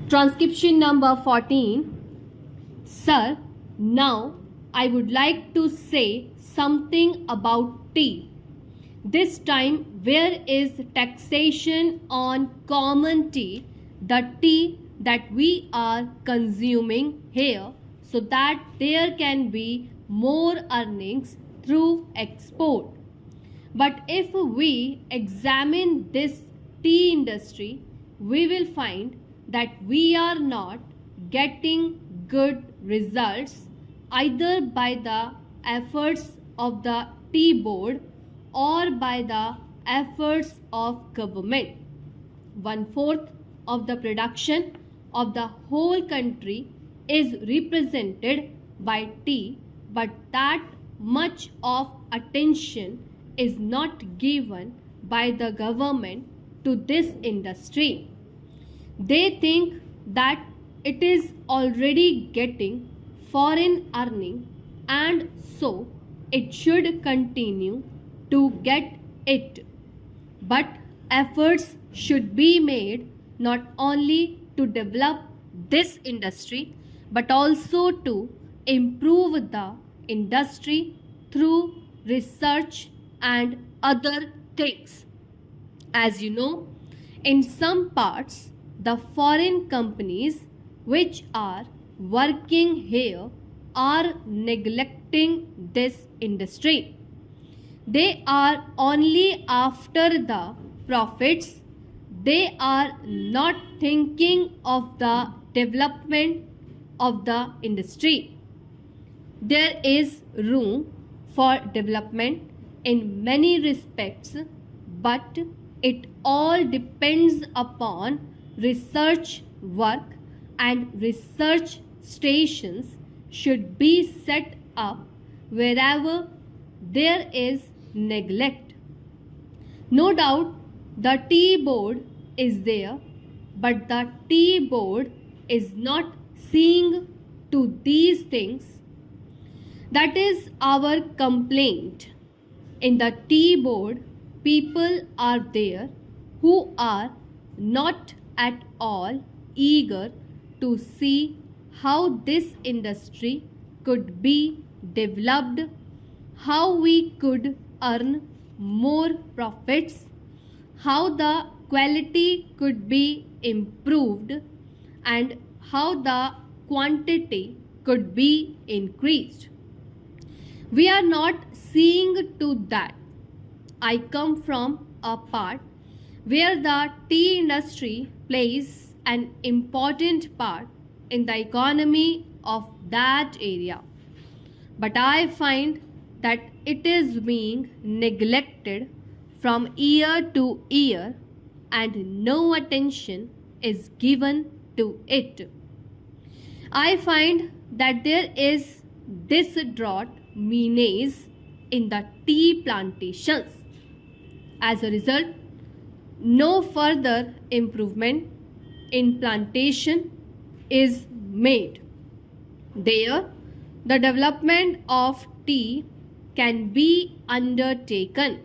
Transcription number 14. Sir, now I would like to say something about tea. This time, where is taxation on common tea, the tea that we are consuming here, so that there can be more earnings through export? But if we examine this tea industry, we will find that we are not getting good results either by the efforts of the tea board or by the efforts of government. 1/4 of the production of the whole country is represented by tea, but that much of attention is not given by the government to this industry. They think that it is already getting foreign earning and so it should continue to get it. But efforts should be made not only to develop this industry but also to improve the industry through research and other things. As you know, in some parts, the foreign companies which are working here are neglecting this industry. They are only after the profits. They are not thinking of the development of the industry. There is room for development in many respects, but it all depends upon research work, and research stations should be set up wherever there is neglect. No doubt the tea board is there, but the tea board is not seeing to these things. That is our complaint. In the tea board, people are there who are not at all eager to see how this industry could be developed, how we could earn more profits, how the quality could be improved, and how the quantity could be increased. We are not seeing to that. I come from a part where the tea industry plays an important part in the economy of that area. But I find that it is being neglected from year to year and no attention is given to it. I find that there is this drought menace in the tea plantations. As a result, no further improvement in plantation is made. There, the development of tea can be undertaken.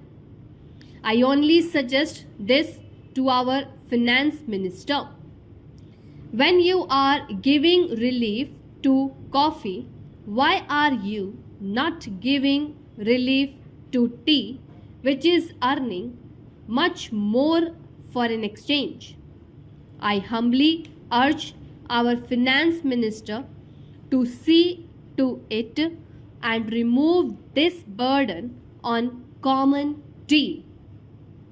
I only suggest this to our finance minister. When you are giving relief to coffee, why are you not giving relief to tea, which is earning much more foreign exchange? I humbly urge our finance minister to see to it and remove this burden on common tea.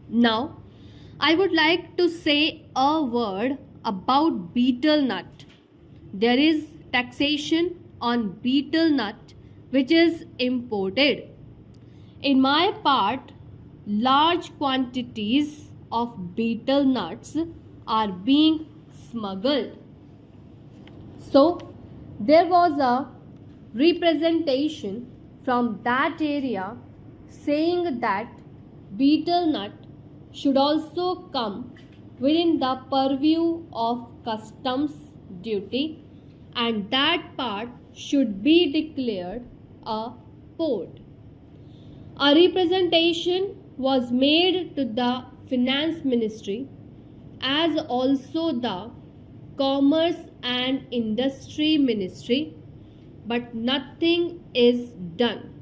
Now, I would like to say a word about betel nut. There is taxation on betel nut which is imported. In my part, large quantities of betel nuts are being smuggled. So, there was a representation from that area saying that betel nut should also come within the purview of customs duty and that part should be declared a port. A representation was made to the finance ministry as also the Commerce and Industry Ministry, but nothing is done.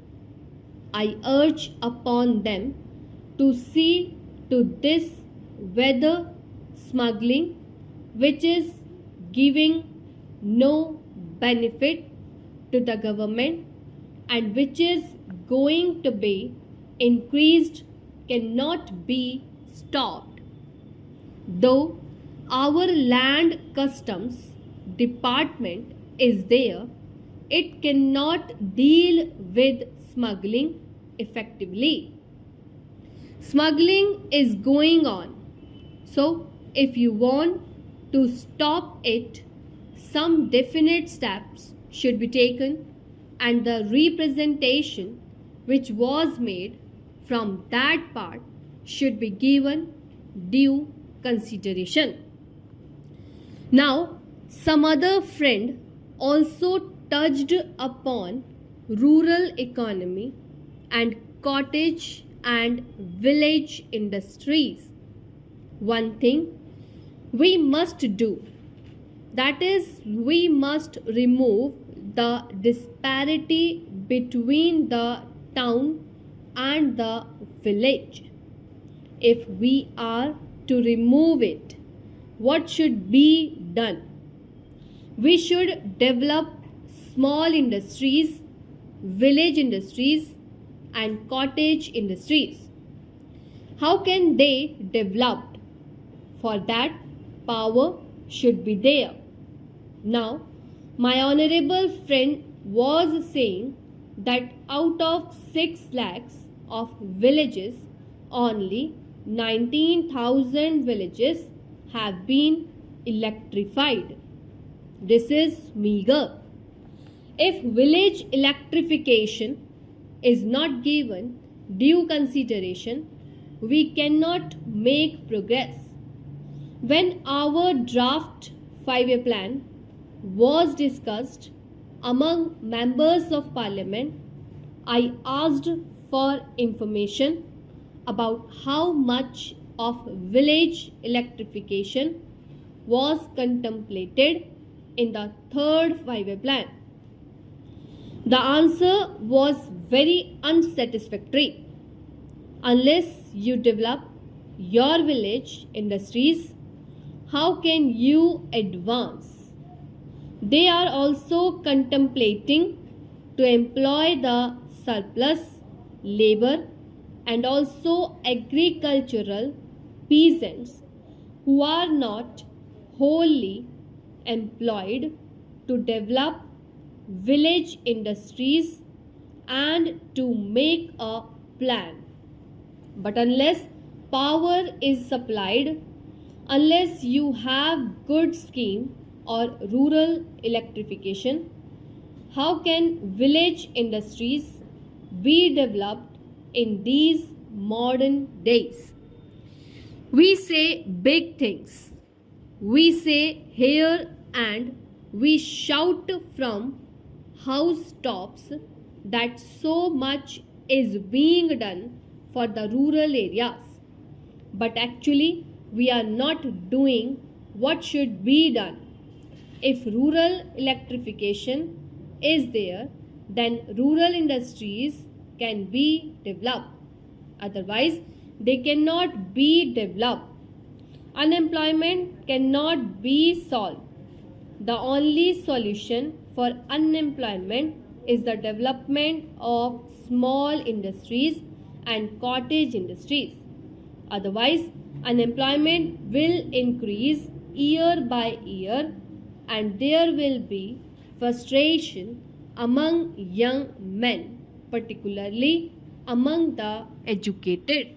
I urge upon them to see to this whether smuggling, which is giving no benefit to the government and which is going to be increased, cannot be stopped. Though our land customs department is there, it cannot deal with smuggling effectively. Smuggling is going on. So, if you want to stop it, some definite steps should be taken, and the representation which was made from that part should be given due consideration. Now, some other friend also touched upon rural economy and cottage and village industries. One thing we must do, that is, we must remove the disparity between the town and the village. If we are to remove it, what should be done? We should develop small industries, village industries, and cottage industries. How can they develop? For that, power should be there. Now, my honorable friend was saying that out of 6 lakhs of villages, only 19,000 villages have been electrified. This is meager. If village electrification is not given due consideration, we cannot make progress. When our draft 5-year plan was discussed among members of parliament, I asked for information about how much of village electrification was contemplated in the third 5-year plan. The answer was very unsatisfactory. Unless you develop your village industries, how can you advance? They are also contemplating to employ the surplus labor and also agricultural peasants who are not wholly employed to develop village industries and to make a plan. But unless power is supplied, unless you have good scheme or rural electrification, how can village industries be developed in these modern days? We say big things, we say here, and we shout from housetops that so much is being done for the rural areas. But actually, we are not doing what should be done. If rural electrification is there, then rural industries can be developed. Otherwise, they cannot be developed. Unemployment cannot be solved. The only solution for unemployment is the development of small industries and cottage industries. Otherwise, unemployment will increase year by year and there will be frustration among young men, particularly among the educated.